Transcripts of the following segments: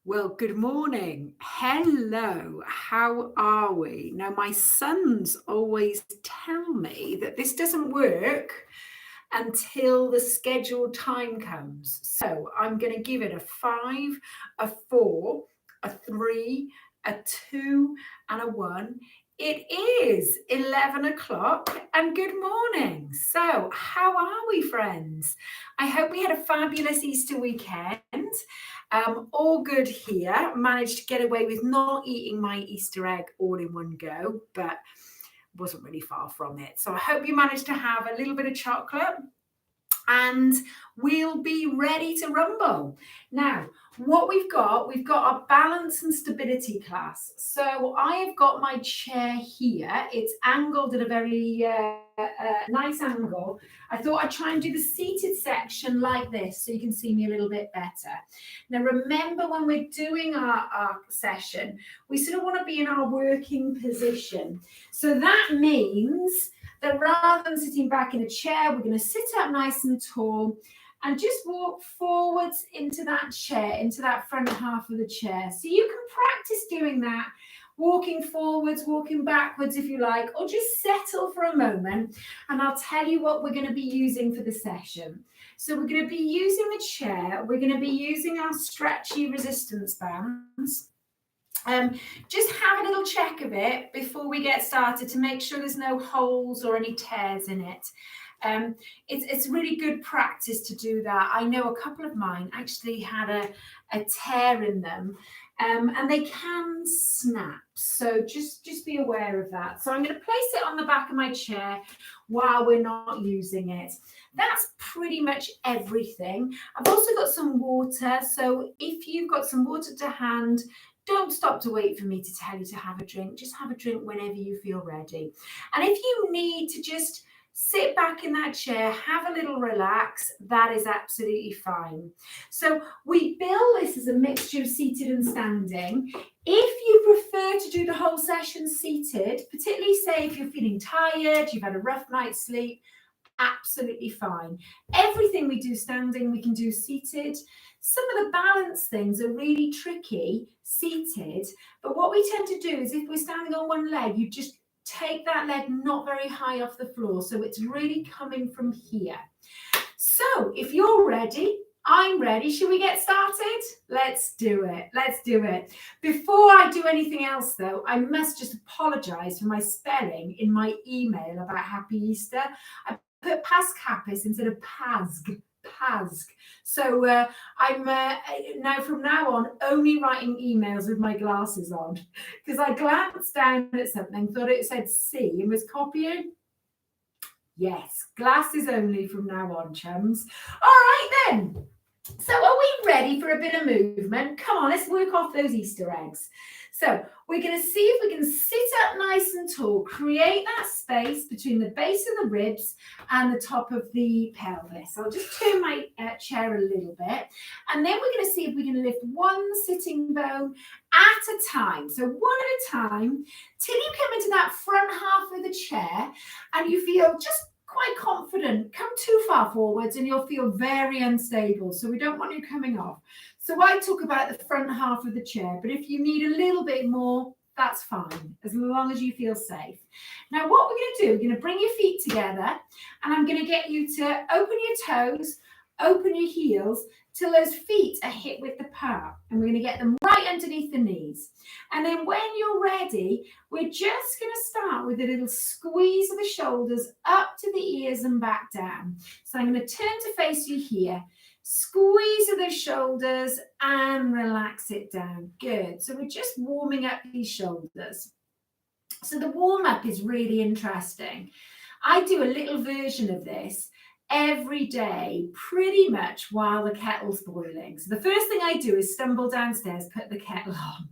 Well, good morning. Hello. How are we? Now, my sons always tell me that this doesn't work until the scheduled time comes. So I'm going to give it a five, a four, a three, a two, and a one. It is 11 o'clock and good morning. So, how are we, friends? I hope we had a fabulous Easter weekend. All good here. Managed to get away with not eating my Easter egg all in one go, but wasn't really far from it. So I hope you managed to have a little bit of chocolate and we'll be ready to rumble. Now, what we've got our balance and stability class. So I have got my chair here. It's angled at a very nice angle. I thought I'd try and do the seated section like this so you can see me a little bit better. Now, remember when we're doing our session, we sort of want to be in our working position. So that means that rather than sitting back in a chair, we're going to sit up nice and tall and just walk forwards into that chair, into that front half of the chair. So you can practice doing that, walking forwards, walking backwards if you like, or just settle for a moment and I'll tell you what we're going to be using for the session. So we're going to be using the chair, we're going to be using our stretchy resistance bands. Just have a little check of it before we get started to make sure there's no holes or any tears in it. It's really good practice to do that. I know a couple of mine actually had a tear in them and they can snap. So just be aware of that. So I'm going to place it on the back of my chair while we're not using it. That's pretty much everything. I've also got some water. So if you've got some water to hand, don't stop to wait for me to tell you to have a drink. Just have a drink whenever you feel ready. And if you need to just sit back in that chair, have a little relax, that is absolutely fine. So we bill this as a mixture of seated and standing. If you prefer to do the whole session seated, particularly say if you're feeling tired, you've had a rough night's sleep, absolutely fine. Everything we do standing, we can do seated. Some of the balance things are really tricky seated, but what we tend to do is if we're standing on one leg, you just take that leg not very high off the floor, so it's really coming from here. So if you're ready, I'm ready. Should we get started? Let's do it. Let's do it. Before I do anything else, though, I must just apologise for my spelling in my email about Happy Easter. I put Pascapis instead of Pasg. Pasg. So I'm now from now on only writing emails with my glasses on because I glanced down at something, thought it said C and was copying. Yes, glasses only from now on, chums. All right then. So are we ready for a bit of movement? Come on, let's work off those Easter eggs. So we're going to see if we can sit up nice and tall, create that space between the base of the ribs and the top of the pelvis. I'll just turn my chair a little bit. And then we're going to see if we can lift one sitting bone at a time. So one at a time till you come into that front half of the chair and you feel just quite confident. Come too far forwards and you'll feel very unstable. So we don't want you coming off. So I talk about the front half of the chair, but if you need a little bit more, that's fine, as long as you feel safe. Now, what we're going to do, we're going to bring your feet together and I'm going to get you to open your toes, open your heels till those feet are hit with the palm. And we're going to get them right underneath the knees. And then when you're ready, we're just going to start with a little squeeze of the shoulders up to the ears and back down. So I'm going to turn to face you here. Squeeze of the shoulders and relax it down. Good. So we're just warming up these shoulders. So the warm-up is really interesting. I do a little version of this every day, pretty much while the kettle's boiling. So the first thing I do is stumble downstairs, put the kettle on,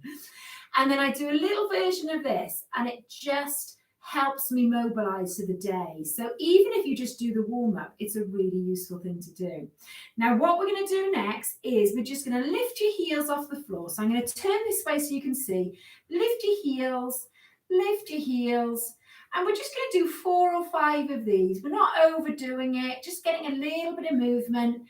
and then I do a little version of this, and it just helps me mobilize to the day. So even if you just do the warm-up, it's a really useful thing to do. Now, what we're going to do next is we're just going to lift your heels off the floor. So I'm going to turn this way so you can see. Lift your heels, lift your heels. And we're just going to do 4 or 5 of these. We're not overdoing it, just getting a little bit of movement.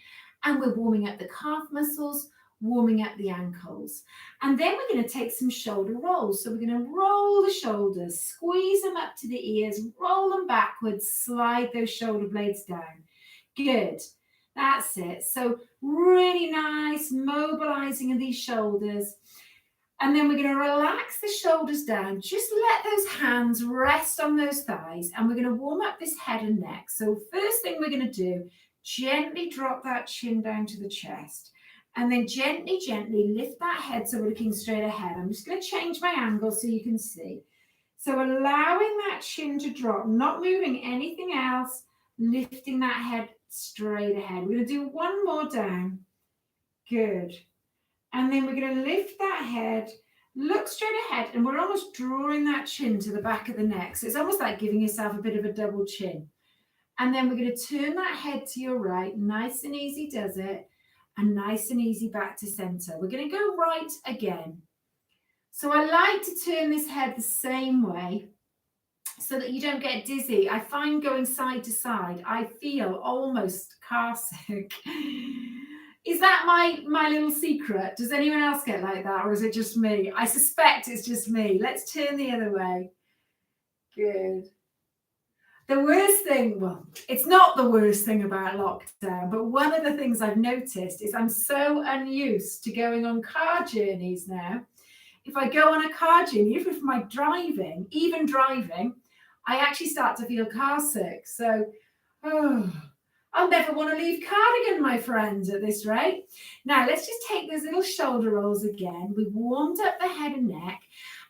And we're warming up the calf muscles, warming up the ankles. And then we're going to take some shoulder rolls. So we're going to roll the shoulders, squeeze them up to the ears, roll them backwards, slide those shoulder blades down. Good. That's it. So really nice mobilizing of these shoulders. And then we're going to relax the shoulders down. Just let those hands rest on those thighs. And we're going to warm up this head and neck. So first thing we're going to do, gently drop that chin down to the chest. And then gently, gently lift that head so we're looking straight ahead. I'm just going to change my angle so you can see. So allowing that chin to drop, not moving anything else, lifting that head straight ahead. We're going to do one more down. Good. And then we're going to lift that head, look straight ahead, and we're almost drawing that chin to the back of the neck. So it's almost like giving yourself a bit of a double chin. And then we're going to turn that head to your right. Nice and easy does it. And nice and easy back to center. We're going to go right again. So I like to turn this head the same way so that you don't get dizzy. I find going side to side, I feel almost car sick. Is that my little secret? Does anyone else get like that, or is it just me? I suspect it's just me. Let's turn the other way. Good. The worst thing, well, it's not the worst thing about lockdown, but one of the things I've noticed is I'm so unused to going on car journeys now. If I go on a car journey, even for my driving, I actually start to feel car sick. So, I'll never want to leave Cardigan, my friends, at this rate. Now, let's just take those little shoulder rolls again. We've warmed up the head and neck.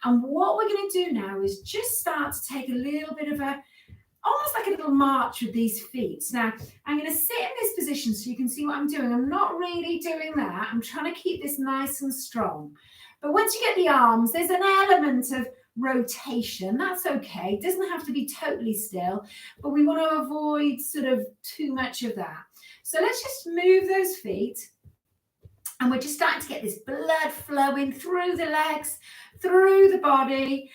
And what we're going to do now is just start to take a little bit of almost like a little march with these feet. Now, I'm going to sit in this position so you can see what I'm doing. I'm not really doing that. I'm trying to keep this nice and strong. But once you get the arms, there's an element of rotation. That's okay. It doesn't have to be totally still, but we want to avoid sort of too much of that. So let's just move those feet. And we're just starting to get this blood flowing through the legs, through the body,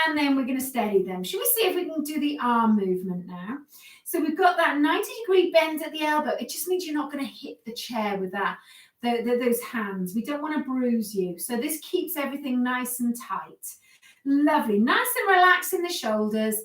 and then we're going to steady them. Should we see if we can do the arm movement now? So we've got that 90-degree bend at the elbow. It just means you're not going to hit the chair with that, those hands. We don't want to bruise you. So this keeps everything nice and tight. Lovely. Nice and relaxed in the shoulders.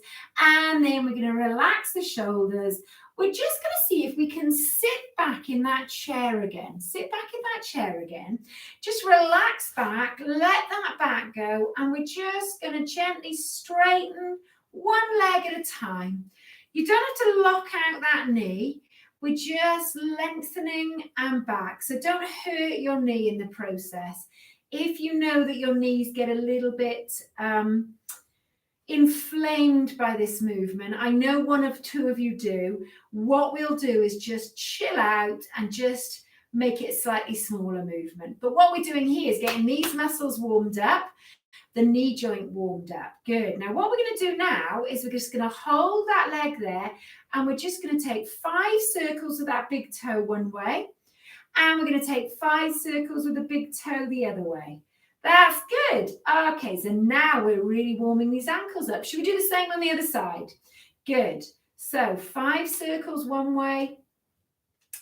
And then we're going to relax the shoulders. We're just going to see if we can sit back in that chair again. Sit back in that chair again. Just relax back. Let that back go. And we're just going to gently straighten one leg at a time. You don't have to lock out that knee. We're just lengthening and back. So don't hurt your knee in the process. If you know that your knees get a little bit inflamed by this movement, I know one of two of you do, what we'll do is just chill out and just make it a slightly smaller movement. But what we're doing here is getting these muscles warmed up, the knee joint warmed up. Good. Now what we're going to do now is we're just going to hold that leg there, and we're just going to take 5 circles with that big toe one way, and we're going to take 5 circles with the big toe the other way. That's good. Okay, so now we're really warming these ankles up. Should we do the same on the other side? Good. So 5 circles one way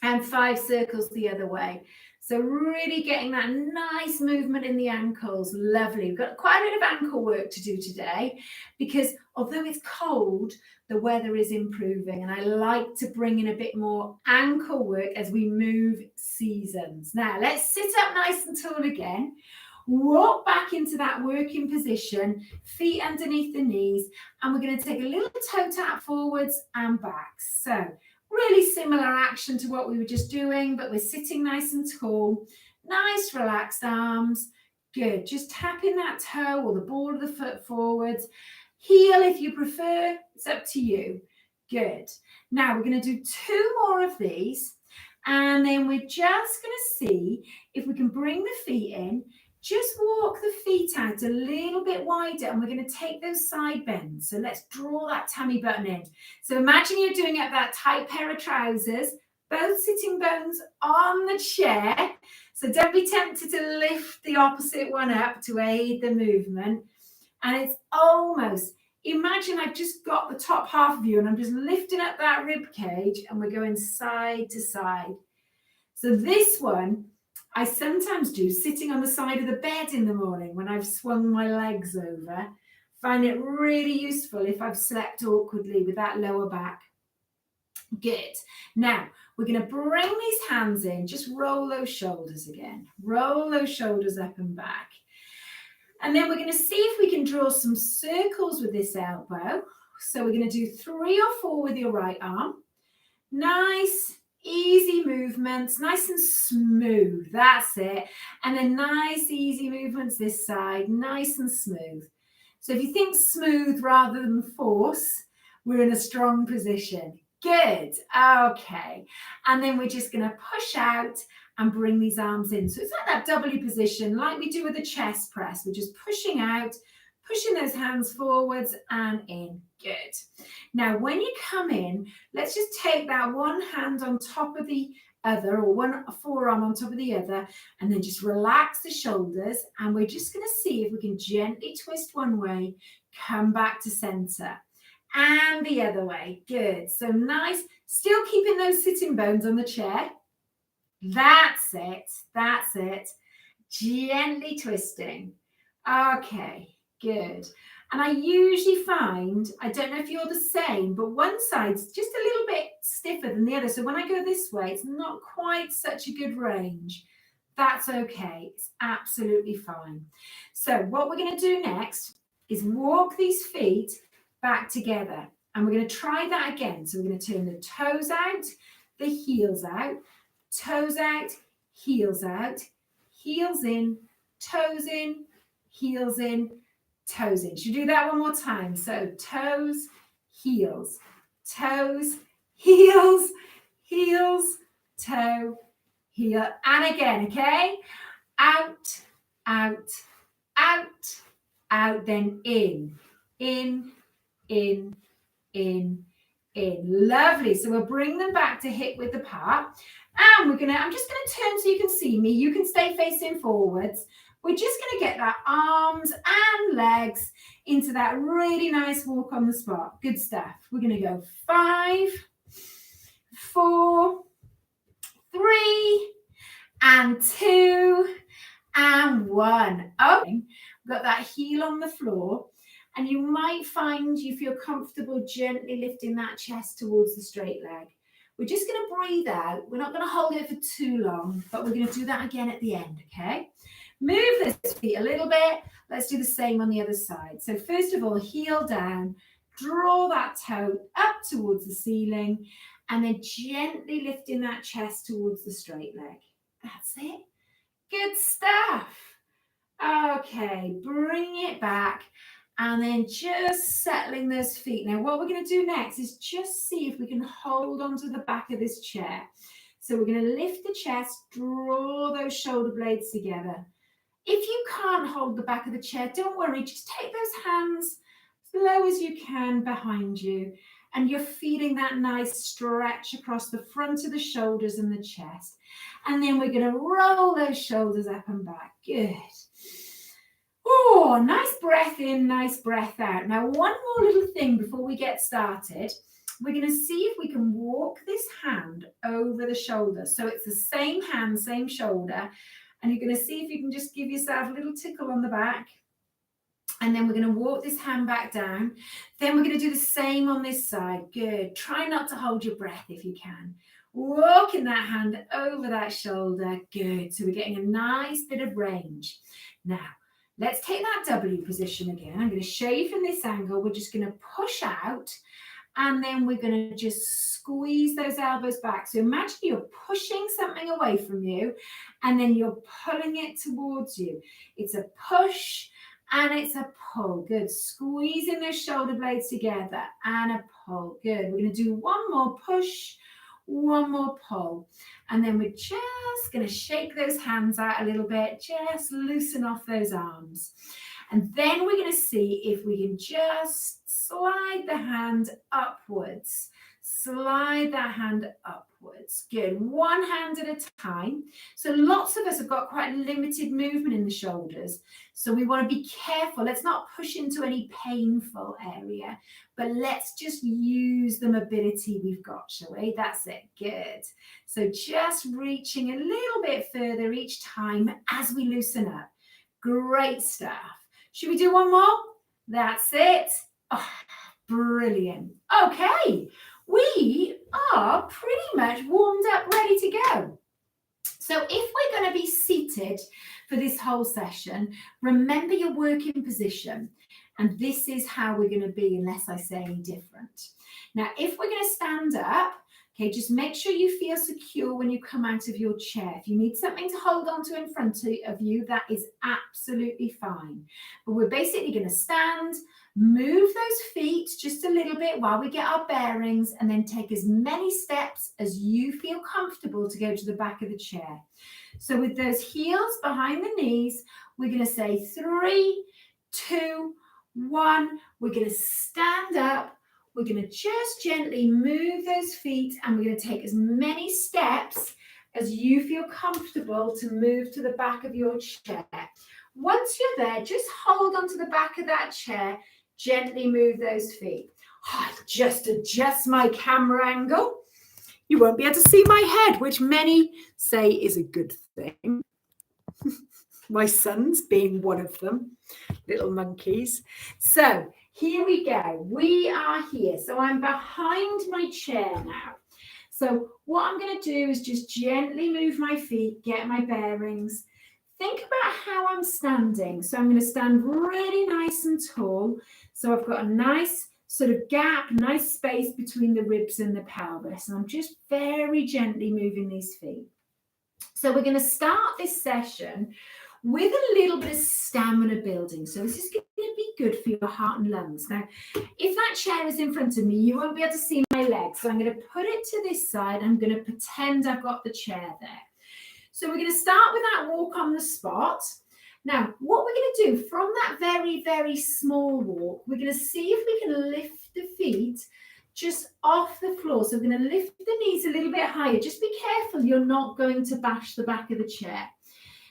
and 5 circles the other way. So really getting that nice movement in the ankles. Lovely. We've got quite a bit of ankle work to do today because although it's cold, the weather is improving, and I like to bring in a bit more ankle work as we move seasons. Now let's sit up nice and tall again. Walk back into that working position, feet underneath the knees, and we're going to take a little toe tap forwards and back. So really similar action to what we were just doing, but we're sitting nice and tall, nice relaxed arms. Good. Just tapping that toe or the ball of the foot forwards. Heel if you prefer, it's up to you. Good. Now we're going to do 2 more of these, and then we're just going to see if we can bring the feet in. Just walk the feet out a little bit wider, and we're going to take those side bends. So let's draw that tummy button in. So imagine you're doing it that tight pair of trousers, both sitting bones on the chair. So don't be tempted to lift the opposite one up to aid the movement. And it's almost, imagine I've just got the top half of you and I'm just lifting up that rib cage and we're going side to side. So this one, I sometimes do sitting on the side of the bed in the morning when I've swung my legs over. Find it really useful if I've slept awkwardly with that lower back. Good. Now, we're going to bring these hands in. Just roll those shoulders again. Roll those shoulders up and back. And then we're going to see if we can draw some circles with this elbow. So we're going to do 3 or 4 with your right arm. Nice, easy movements, nice and smooth. That's it. And then nice, easy movements this side, nice and smooth. So if you think smooth rather than force, we're in a strong position. Good. Okay. And then we're just going to push out and bring these arms in. So it's like that W position, like we do with the chest press. We're just pushing out, pushing those hands forwards and in. Good. Now, when you come in, let's just take that one hand on top of the other, or one forearm on top of the other, and then just relax the shoulders. And we're just going to see if we can gently twist one way, come back to center, and the other way. Good. So nice. Still keeping those sitting bones on the chair. That's it. That's it. Gently twisting. Okay, good. And I usually find, I don't know if you're the same, but one side's just a little bit stiffer than the other. So when I go this way, it's not quite such a good range. That's okay. It's absolutely fine. So what we're going to do next is walk these feet back together. And we're going to try that again. So we're going to turn the toes out, the heels out, toes out, heels out, heels in, toes in, heels in, toes in. Should we do that one more time? So toes, heels, heels, toe, heel. And again, okay? Out, out, out, out, then in, in, in, in, in. Lovely. So we'll bring them back to hip width apart. And I'm just going to turn so you can see me. You can stay facing forwards. We're just going to get that arms and legs into that really nice walk on the spot. Good stuff. We're going to go 5, 4, 3, and 2, and 1. Okay. We've got that heel on the floor. And you might find you feel comfortable gently lifting that chest towards the straight leg. We're just going to breathe out. We're not going to hold it for too long, but we're going to do that again at the end, okay? Move those feet a little bit. Let's do the same on the other side. So first of all, heel down, draw that toe up towards the ceiling, and then gently lifting that chest towards the straight leg. That's it. Good stuff. Okay, bring it back. And then just settling those feet. Now, what we're going to do next is just see if we can hold onto the back of this chair. So we're going to lift the chest, draw those shoulder blades together. If you can't hold the back of the chair, don't worry. Just take those hands as low as you can behind you. And you're feeling that nice stretch across the front of the shoulders and the chest. And then we're going to roll those shoulders up and back. Good. Oh, nice breath in, nice breath out. Now, one more little thing before we get started. We're going to see if we can walk this hand over the shoulder. So it's the same hand, same shoulder. And you're going to see if you can just give yourself a little tickle on the back. And then we're going to walk this hand back down. Then we're going to do the same on this side. Good. Try not to hold your breath if you can. Walking that hand over that shoulder. Good. So we're getting a nice bit of range. Now, let's take that W position again. I'm going to show you from this angle. We're just going to push out, and then we're going to just squeeze those elbows back. So imagine you're pushing something away from you, and then you're pulling it towards you. It's a push and it's a pull. Good. Squeezing those shoulder blades together and a pull. Good. We're going to do one more push, one more pull. And then we're just going to shake those hands out a little bit, just loosen off those arms. And then we're going to see if we can just slide the hand upwards. Slide that hand upwards. upwards. Good. One hand at a time. So lots of us have got quite limited movement in the shoulders. So we want to be careful. Let's not push into any painful area, but let's just use the mobility we've got, shall we? That's it. Good. So just reaching a little bit further each time as we loosen up. Great stuff. Should we do one more? That's it. Oh, brilliant. Okay, we are pretty much warmed up, ready to go. So if we're going to be seated for this whole session, remember your working position. And this is how we're going to be unless I say any different. Now, if we're going to stand up, okay, just make sure you feel secure when you come out of your chair. If you need something to hold on to in front of you, that is absolutely fine. But we're basically going to stand, move those feet just a little bit while we get our bearings, and then take as many steps as you feel comfortable to go to the back of the chair. So with those heels behind the knees, we're going to say 3, 2, 1. We're going to stand up. We're going to just gently move those feet, and we're going to take as many steps as you feel comfortable to move to the back of your chair. Once you're there, just hold onto the back of that chair, gently move those feet. Oh, just adjust my camera angle. You won't be able to see my head, which many say is a good thing. My sons being one of them, little monkeys. So here we go. We are here. So I'm behind my chair now. So what I'm going to do is just gently move my feet, get my bearings. Think about how I'm standing. So I'm going to stand really nice and tall. So I've got a nice sort of gap, nice space between the ribs and the pelvis. And I'm just very gently moving these feet. So we're going to start this session with a little bit of stamina building. So this is going to be good for your heart and lungs. Now, if that chair is in front of me, you won't be able to see my legs. So I'm going to put it to this side. I'm going to pretend I've got the chair there. So we're going to start with that walk on the spot. Now, what we're going to do from that very, very small walk, we're going to see if we can lift the feet just off the floor. So we're going to lift the knees a little bit higher. Just be careful you're not going to bash the back of the chair.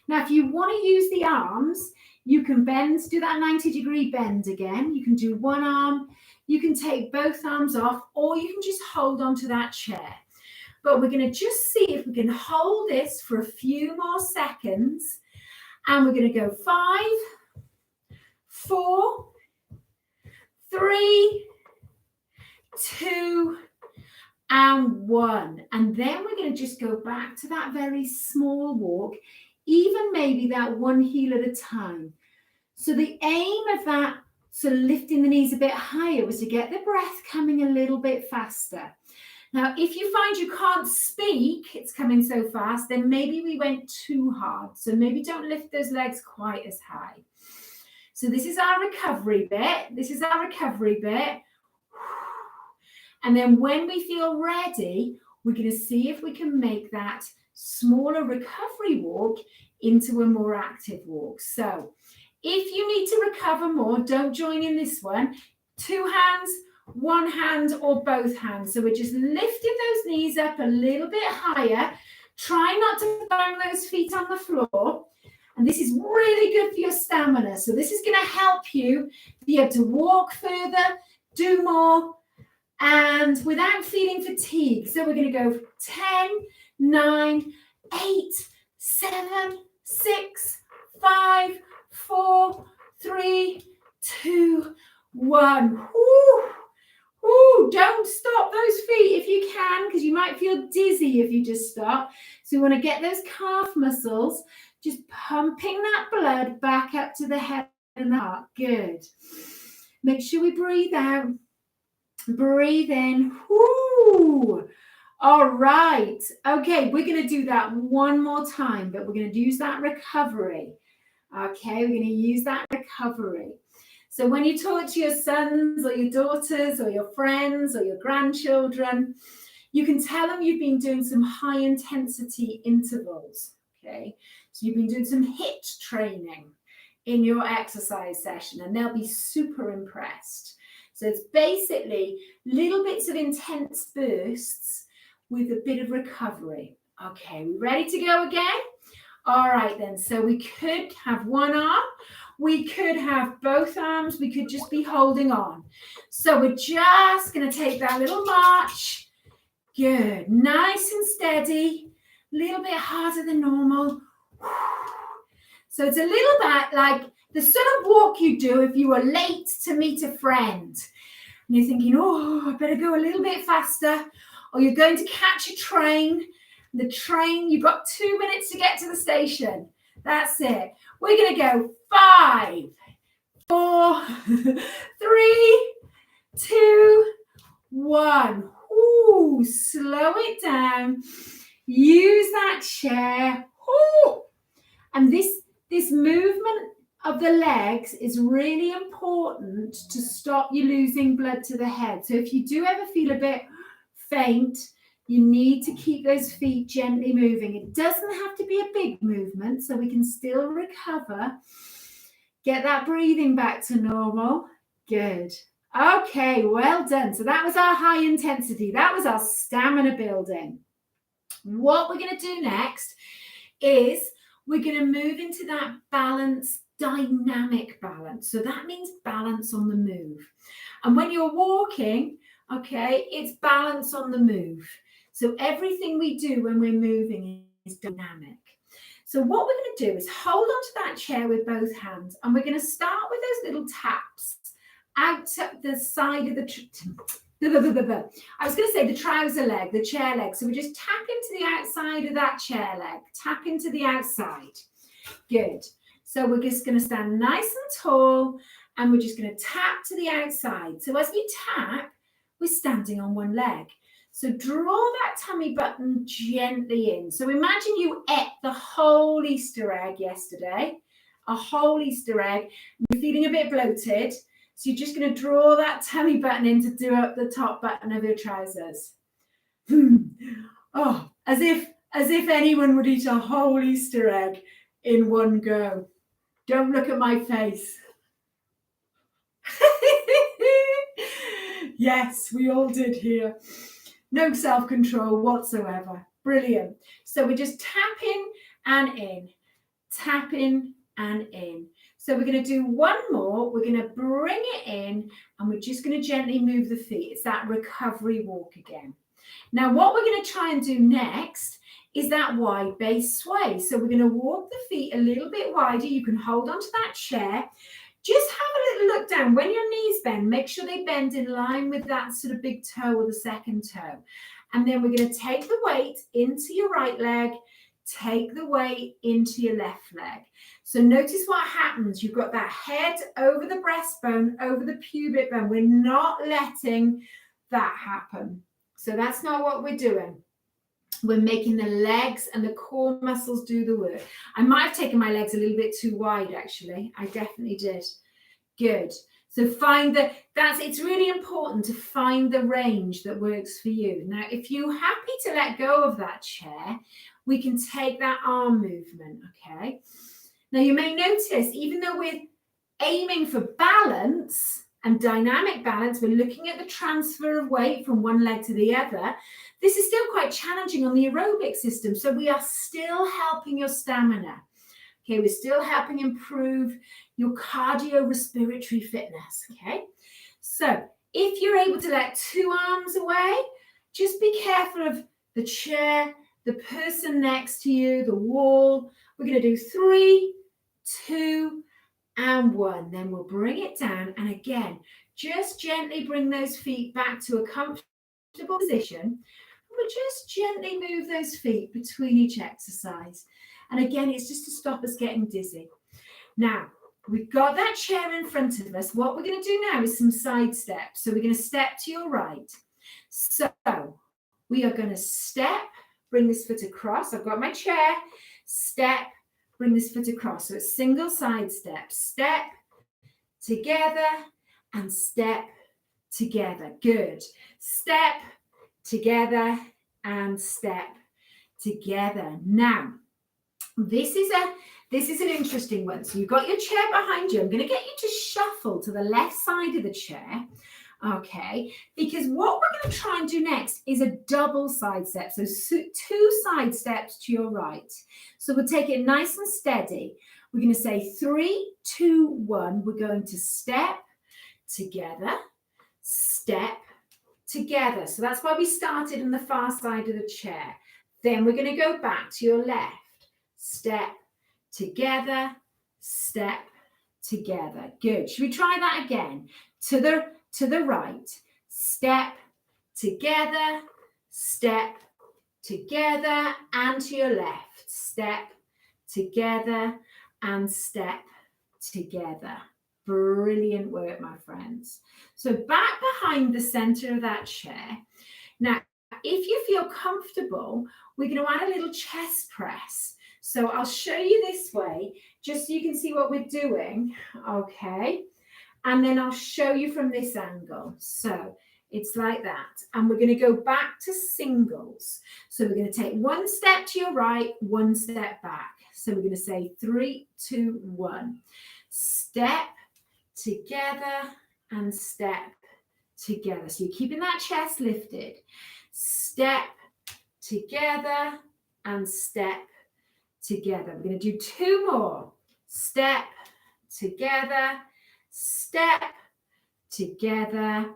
Now, if you want to use the arms, you can bend, do that 90-degree bend again. You can do one arm, you can take both arms off, or you can just hold onto that chair. But we're going to just see if we can hold this for a few more seconds. And we're going to go 5, 4, 3, 2, and 1. And then we're going to just go back to that very small walk, even maybe that one heel at a time. So the aim of that, so lifting the knees a bit higher, was to get the breath coming a little bit faster. Now, if you find you can't speak, it's coming so fast, then maybe we went too hard. So maybe don't lift those legs quite as high. So this is our recovery bit. This is our recovery bit. And then when we feel ready, we're going to see if we can make that smaller recovery walk into a more active walk. So if you need to recover more, don't join in this one. 2 hands, 1 hand, or both hands. So we're just lifting those knees up a little bit higher. Try not to bang those feet on the floor. And this is really good for your stamina. So this is going to help you be able to walk further, do more, and without feeling fatigued. So we're going to go 10, 9, 8, 7, 6, 5, 4, 3, 2, 1. Woo! Woo! Don't stop those feet if you can, because you might feel dizzy if you just stop. So we want to get those calf muscles just pumping that blood back up to the head and the heart. Good. Make sure we breathe out. Breathe in. Woo! All right. Okay, we're going to do that one more time, but we're going to use that recovery. Okay, we're going to use that recovery. So when you talk to your sons or your daughters or your friends or your grandchildren, you can tell them you've been doing some high intensity intervals. Okay, so you've been doing some HIIT training in your exercise session, and they'll be super impressed. So it's basically little bits of intense bursts with a bit of recovery. Okay, we ready to go again? All right then, so we could have one arm, we could have both arms, we could just be holding on. So we're just going to take that little march. Good, nice and steady, a little bit harder than normal. So it's a little bit like the sort of walk you do if you were late to meet a friend. And you're thinking, oh, I better go a little bit faster. Or you're going to catch a train. The train, you've got 2 minutes to get to the station. That's it. We're going to go 5, 4, 3, 2, 1. Ooh, slow it down. Use that chair. Ooh. And this movement of the legs is really important to stop you losing blood to the head. So if you do ever feel a bit faint, you need to keep those feet gently moving. It doesn't have to be a big movement, so we can still recover. Get that breathing back to normal. Good. Okay, well done. So that was our high intensity. That was our stamina building. What we're going to do next is we're going to move into that balance, dynamic balance. So that means balance on the move. And when you're walking, okay, it's balance on the move. So everything we do when we're moving is dynamic. So what we're going to do is hold onto that chair with both hands, and we're going to start with those little taps out the side of I was going to say the trouser leg, the chair leg. So we just tap into the outside of that chair leg. Tap into the outside. Good. So we're just going to stand nice and tall, and we're just going to tap to the outside. So as we tap, we're standing on one leg. So draw that tummy button gently in. So imagine you ate the whole Easter egg yesterday, a whole Easter egg. You're feeling a bit bloated. So you're just going to draw that tummy button in to do up the top button of your trousers. Oh, as if anyone would eat a whole Easter egg in one go. Don't look at my face. Yes, we all did here. No self-control whatsoever. Brilliant. So we're just tapping and in, tapping and in. So we're going to do one more. We're going to bring it in, and we're just going to gently move the feet. It's that recovery walk again. Now, what we're going to try and do next is that wide base sway. So we're going to walk the feet a little bit wider. You can hold onto that chair. Just have a little look down. When your knees bend, make sure they bend in line with that sort of big toe or the second toe. And then we're going to take the weight into your right leg, take the weight into your left leg. So notice what happens. You've got that head over the breastbone, over the pubic bone. We're not letting that happen. So that's not what we're doing. We're making the legs and the core muscles do the work. I might have taken my legs a little bit too wide, actually. I definitely did. Good. So it's really important to find the range that works for you. Now, if you're happy to let go of that chair, we can take that arm movement, okay? Now, you may notice, even though we're aiming for balance and dynamic balance, we're looking at the transfer of weight from one leg to the other. This is still quite challenging on the aerobic system. So we are still helping your stamina. Okay, we're still helping improve your cardiorespiratory fitness. Okay, so if you're able to let two arms away, just be careful of the chair, the person next to you, the wall. We're going to do 3, 2, and 1. Then we'll bring it down. And again, just gently bring those feet back to a comfortable position. We'll just gently move those feet between each exercise. And again, it's just to stop us getting dizzy. Now, we've got that chair in front of us. What we're going to do now is some side steps. So we're going to step to your right. So we are going to step, bring this foot across. I've got my chair, step, bring this foot across. So it's single side step, step together and step together. Good. Step together and step together. Now, this is an interesting one. So you've got your chair behind you. I'm going to get you to shuffle to the left side of the chair. Okay, because what we're going to try and do next is a double side step. So 2 side steps to your right. So we'll take it nice and steady. We're going to say 3, 2, 1. We're going to step together, step together. So that's why we started on the far side of the chair. Then we're going to go back to your left. Step together, step together. Good. Should we try that again? To the right. Step together, step together, and to your left. Step together and step together. Brilliant work, my friends. So back behind the center of that chair. Now, if you feel comfortable, we're going to add a little chest press. So I'll show you this way, just so you can see what we're doing. Okay. And then I'll show you from this angle. So it's like that. And we're going to go back to singles. So we're going to take 1 step to your right, 1 step back. So we're going to say 3, 2, 1. Step together and step together. So you're keeping that chest lifted. Step together and step together. We're going to do 2 more. Step together, step together,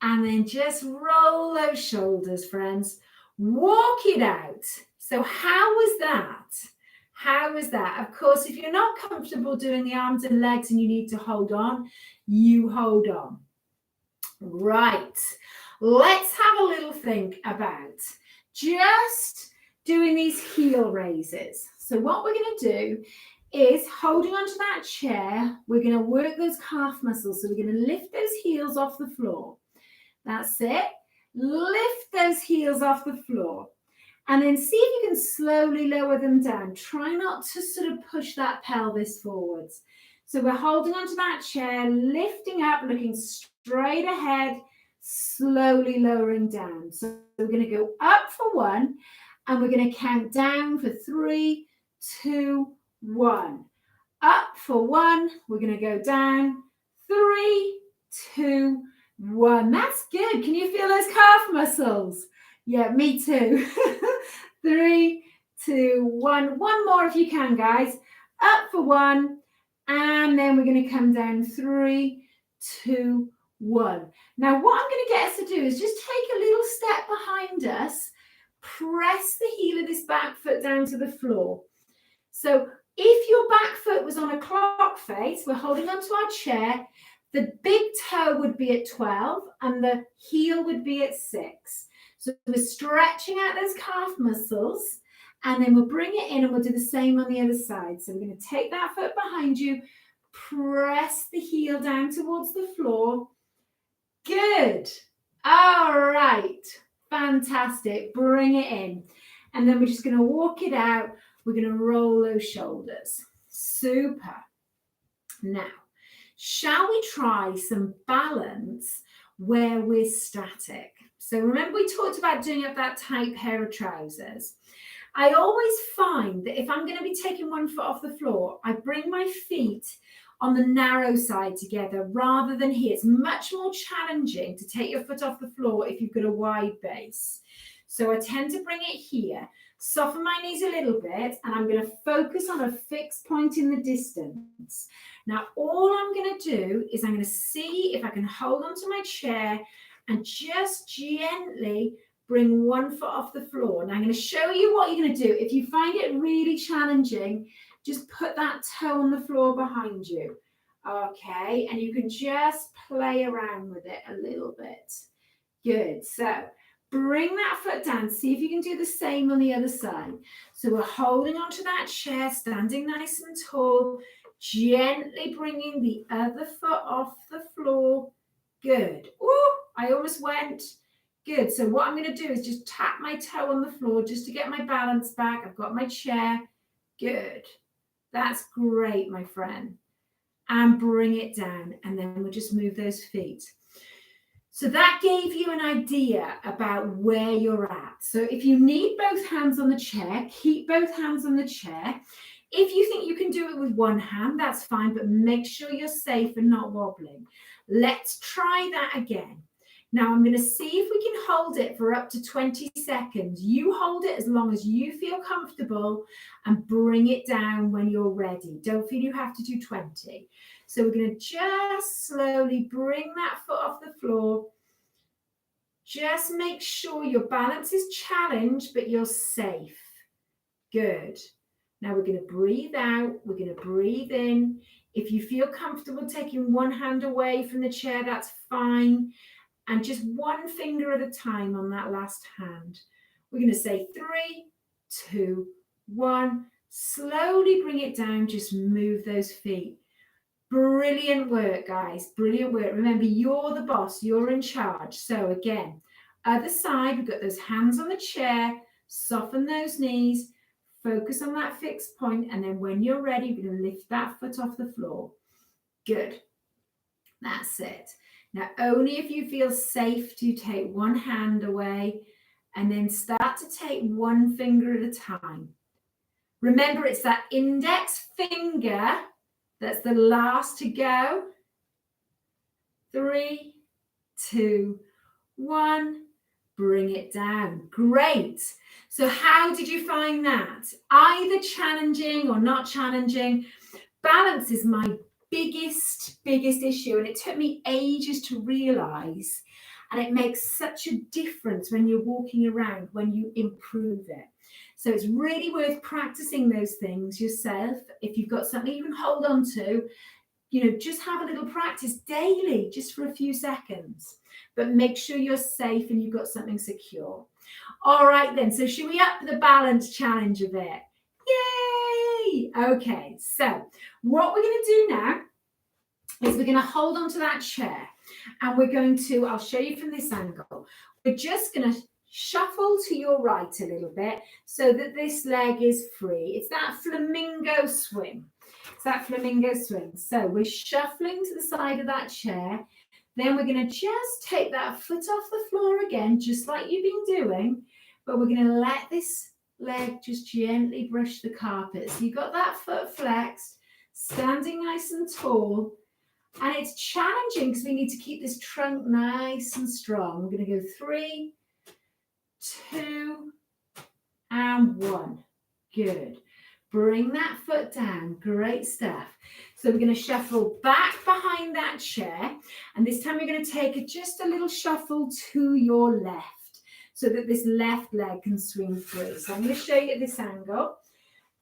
and then just roll those shoulders, friends. Walk it out. So how was that? How was that? Of course, if you're not comfortable doing the arms and legs and you need to hold on, you hold on. Right. Let's have a little think about just doing these heel raises. So what we're going to do is holding onto that chair, we're going to work those calf muscles. So we're going to lift those heels off the floor. That's it. Lift those heels off the floor. And then see if you can slowly lower them down. Try not to sort of push that pelvis forwards. So we're holding onto that chair, lifting up, looking straight ahead, slowly lowering down. So we're going to go up for 1, and we're going to count down for 3, 2, 1. Up for 1. We're going to go down. 3, 2, 1. That's good. Can you feel those calf muscles? Yeah, me too. 3, 2, 1. One more if you can, guys. Up for 1. And then we're going to come down. 3, 2, 1. Now, what I'm going to get us to do is just take a little step behind us. Press the heel of this back foot down to the floor. So if your back foot was on a clock face, we're holding onto our chair. The big toe would be at 12 and the heel would be at 6. So we're stretching out those calf muscles, and then we'll bring it in and we'll do the same on the other side. So we're going to take that foot behind you, press the heel down towards the floor. Good. All right. Fantastic. Bring it in. And then we're just going to walk it out. We're going to roll those shoulders. Super. Now, shall we try some balance where we're static? So remember we talked about doing up that tight pair of trousers. I always find that if I'm going to be taking one foot off the floor, I bring my feet on the narrow side together rather than here. It's much more challenging to take your foot off the floor if you've got a wide base. So I tend to bring it here, soften my knees a little bit, and I'm going to focus on a fixed point in the distance. Now, all I'm going to do is I'm going to see if I can hold onto my chair and just gently bring one foot off the floor. And I'm going to show you what you're going to do. If you find it really challenging, just put that toe on the floor behind you. Okay, and you can just play around with it a little bit. Good. So bring that foot down. See if you can do the same on the other side. So we're holding onto that chair, standing nice and tall, gently bringing the other foot off the floor. Good. Oh, I almost went. Good. So what I'm going to do is just tap my toe on the floor just to get my balance back. I've got my chair. Good. That's great, my friend. And bring it down. And then we'll just move those feet. So that gave you an idea about where you're at. So if you need both hands on the chair, keep both hands on the chair. If you think you can do it with one hand, that's fine, but make sure you're safe and not wobbling. Let's try that again. Now I'm going to see if we can hold it for up to 20 seconds. You hold it as long as you feel comfortable and bring it down when you're ready. Don't feel you have to do 20. So we're going to just slowly bring that foot off the floor. Just make sure your balance is challenged, but you're safe. Good. Now we're going to breathe out. We're going to breathe in. If you feel comfortable taking one hand away from the chair, that's fine. And just one finger at a time on that last hand. We're going to say 3, 2, 1. Slowly bring it down. Just move those feet. Brilliant work, guys. Brilliant work. Remember, you're the boss. You're in charge. So again, other side, we've got those hands on the chair. Soften those knees. Focus on that fixed point. And then when you're ready, we're going to lift that foot off the floor. Good. That's it. Now, only if you feel safe do you take one hand away and then start to take one finger at a time. Remember, it's that index finger that's the last to go. 3, 2, 1. Bring it down. Great. So how did you find that? Either challenging or not challenging. Balance is my biggest issue, and it took me ages to realize, and it makes such a difference when you're walking around when you improve it. So it's really worth practicing those things yourself. If you've got something you can hold on to, just have a little practice daily, just for a few seconds, but make sure you're safe and you've got something secure. All right then, so should we up the balance challenge a bit? Yay! Okay, so what we're going to do now is we're going to hold on to that chair, and we're going to, I'll show you from this angle, we're just going to shuffle to your right a little bit so that this leg is free. It's that flamingo swing. So we're shuffling to the side of that chair. Then we're going to just take that foot off the floor again, just like you've been doing, but we're going to let this leg just gently brush the carpet. So you've got that foot flexed, standing nice and tall. And it's challenging because we need to keep this trunk nice and strong. We're going to go 3, 2, and 1. Good. Bring that foot down. Great stuff. So we're going to shuffle back behind that chair. And this time we're going to take just a little shuffle to your left so that this left leg can swing free. So I'm going to show you at this angle.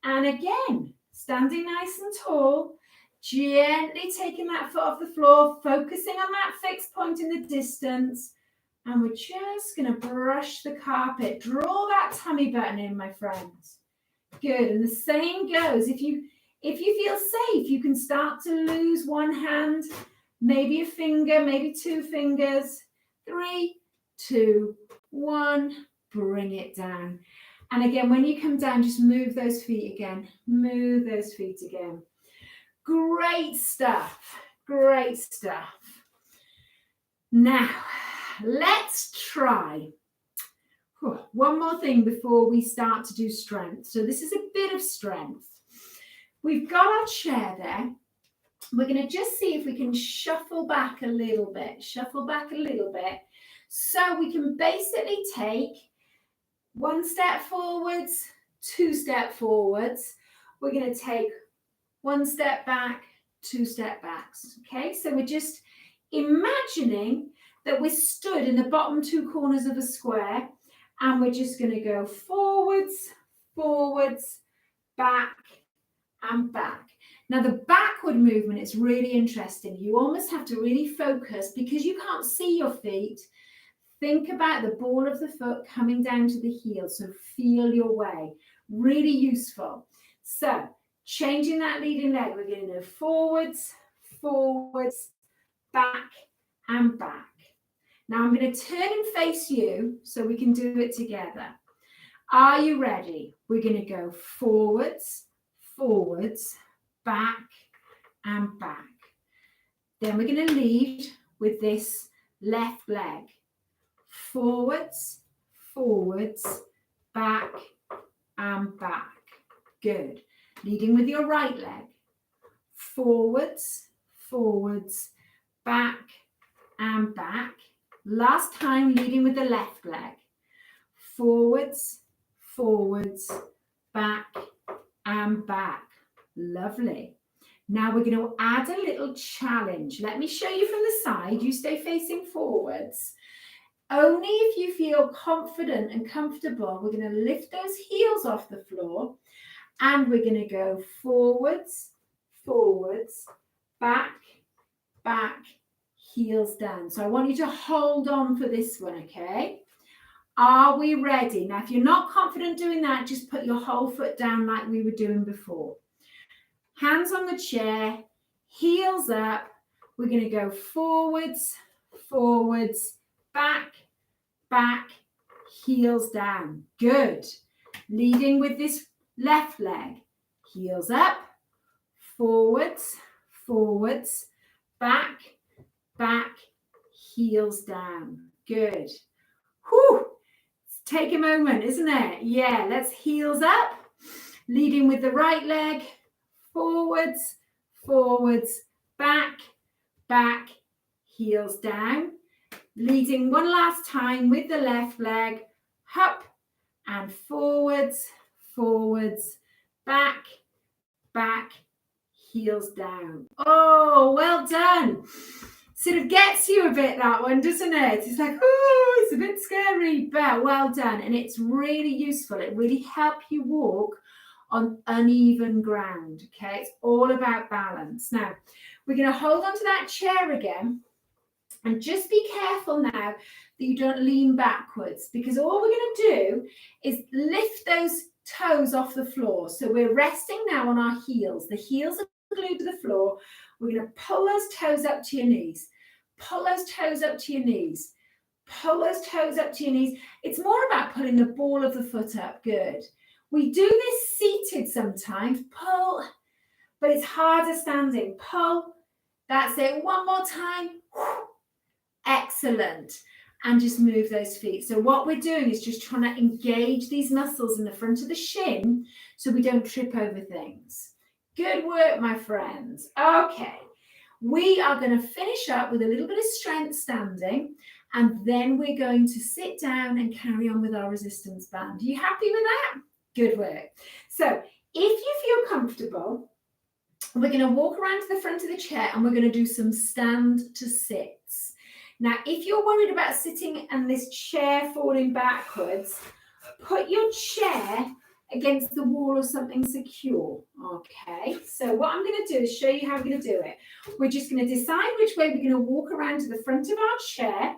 And again, standing nice and tall, gently taking that foot off the floor, focusing on that fixed point in the distance. And we're just going to brush the carpet. Draw that tummy button in, my friends. Good. And the same goes. If you feel safe, you can start to lose one hand, maybe a finger, maybe 2 fingers. 3, 2, 1. Bring it down. And again, when you come down, just move those feet again. Move those feet again. Great stuff. Great stuff. Now, let's try one more thing before we start to do strength. So this is a bit of strength. We've got our chair there. We're going to just see if we can shuffle back a little bit. So we can basically take 1 step forwards, 2 step forwards. We're going to take 1 step back, 2 step backs. Okay, so we're just imagining that we're stood in the bottom 2 corners of a square, and we're just going to go forwards, forwards, back, and back. Now the backward movement is really interesting. You almost have to really focus because you can't see your feet. Think about the ball of the foot coming down to the heel. So feel your way. Really useful. So changing that leading leg, we're going to go forwards, forwards, back, and back. Now I'm going to turn and face you so we can do it together. Are you ready? We're going to go forwards, forwards, back, and back. Then we're going to lead with this left leg. Forwards, forwards, back, and back. Good. Leading with your right leg. Forwards, forwards, back, and back. Last time, leading with the left leg. Forwards, forwards, back and back. Lovely. Now we're going to add a little challenge. Let me show you from the side. You stay facing forwards. Only if you feel confident and comfortable, we're going to lift those heels off the floor and we're going to go forwards, forwards, back, back, heels down. So I want you to hold on for this one, okay? Are we ready? Now, if you're not confident doing that, just put your whole foot down like we were doing before. Hands on the chair, heels up. We're going to go forwards, forwards, back, back, heels down. Good. Leading with this left leg. Heels up, forwards, forwards, back, back, heels down. Good. Whew. Take a moment, isn't it? Yeah, let's heels up. Leading with the right leg. Forwards, forwards, back, back, heels down. Leading one last time with the left leg, up and forwards, forwards, back, back, heels down. Oh, well done. Sort of gets you a bit, that one, doesn't it? It's like, oh, it's a bit scary, but well done. And it's really useful. It really helps you walk on uneven ground, okay? It's all about balance. Now, we're going to hold on to that chair again and just be careful now that you don't lean backwards, because all we're going to do is lift those toes off the floor. So we're resting now on our heels. The heels are glued to the floor. We're going to pull those toes up to your knees. Pull those toes up to your knees. Pull those toes up to your knees. It's more about pulling the ball of the foot up. Good. We do this seated sometimes, pull, but it's harder standing. Pull, that's it. One more time. Excellent. And just move those feet. So what we're doing is just trying to engage these muscles in the front of the shin so we don't trip over things. Good work, my friends. Okay, we are going to finish up with a little bit of strength standing, and then we're going to sit down and carry on with our resistance band. Are you happy with that? Good work. So if you feel comfortable, we're going to walk around to the front of the chair and we're going to do some stand to sits. Now, if you're worried about sitting and this chair falling backwards, put your chair against the wall or something secure. Okay, so what I'm going to do is show you how we're going to do it. We're just going to decide which way we're going to walk around to the front of our chair.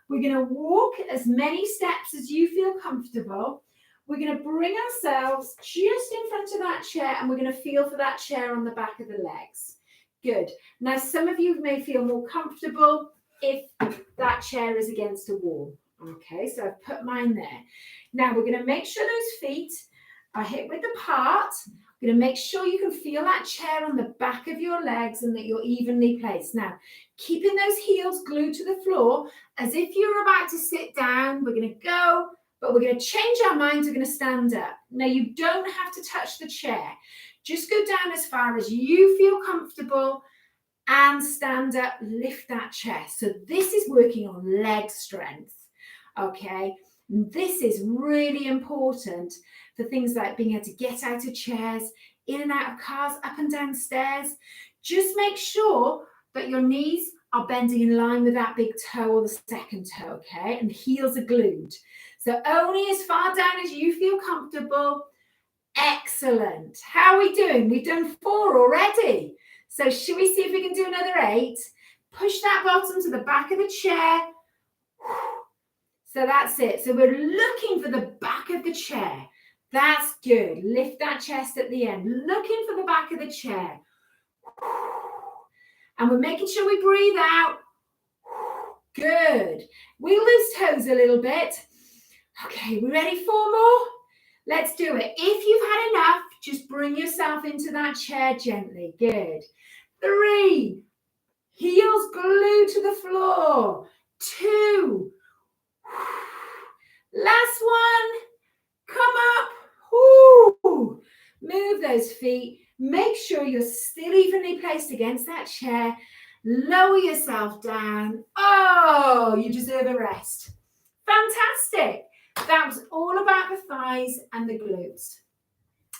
We're going to walk as many steps as you feel comfortable. We're going to bring ourselves just in front of that chair and we're going to feel for that chair on the back of the legs. Good. Now, some of you may feel more comfortable if that chair is against a wall. Okay, so I've put mine there. Now, we're going to make sure those feet are hip width apart. We're going to make sure you can feel that chair on the back of your legs and that you're evenly placed. Now, keeping those heels glued to the floor as if you're about to sit down. We're going to go. But we're going to change our minds. We're going to stand up. Now, you don't have to touch the chair. Just go down as far as you feel comfortable and stand up, lift that chest. So this is working on leg strength, okay? And this is really important for things like being able to get out of chairs, in and out of cars, up and down stairs. Just make sure that your knees are bending in line with that big toe or the second toe, okay? And the heels are glued. So only as far down as you feel comfortable. Excellent. How are we doing? We've done 4 already. So should we see if we can do another 8? Push that bottom to the back of the chair. So that's it. So we're looking for the back of the chair. That's good. Lift that chest at the end. Looking for the back of the chair. And we're making sure we breathe out. Good. Wiggle those toes a little bit. Okay, we ready? 4 more? Let's do it. If you've had enough, just bring yourself into that chair gently. Good. 3. Heels glued to the floor. 2. Last one. Come up. Ooh. Move those feet. Make sure you're still evenly placed against that chair. Lower yourself down. Oh, you deserve a rest. Fantastic. That was all about the thighs and the glutes,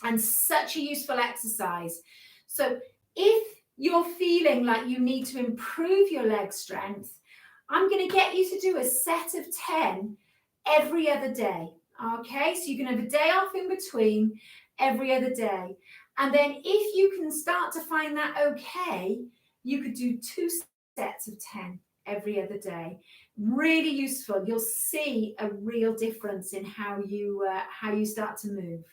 and such a useful exercise. So if you're feeling like you need to improve your leg strength, I'm going to get you to do a set of 10 every other day. Okay, so you can have a day off in between every other day. And then if you can start to find that okay, you could do 2 sets of 10 every other day. Really useful. You'll see a real difference in how you start to move.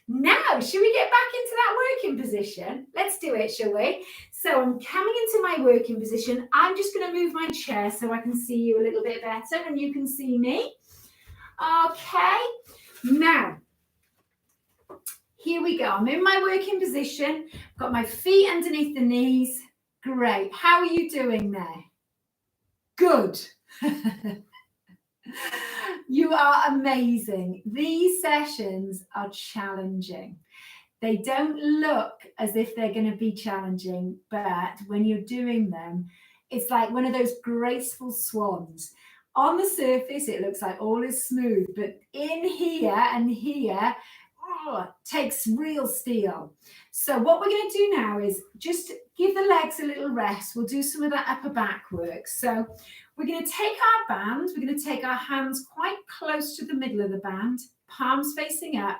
Now, should we get back into that working position? Let's do it, shall we? So I'm coming into my working position. I'm just going to move my chair so I can see you a little bit better and you can see me. Okay. Now, here we go. I'm in my working position. Got my feet underneath the knees. Great. How are you doing there? Good. You are amazing. These sessions are challenging. They don't look as if they're going to be challenging, but when you're doing them, it's like one of those graceful swans. On the surface, it looks like all is smooth, but in here and here, takes real steel. So what we're going to do now is just give the legs a little rest. We'll do some of that upper back work. So we're going to take our band, we're going to take our hands quite close to the middle of the band, palms facing up,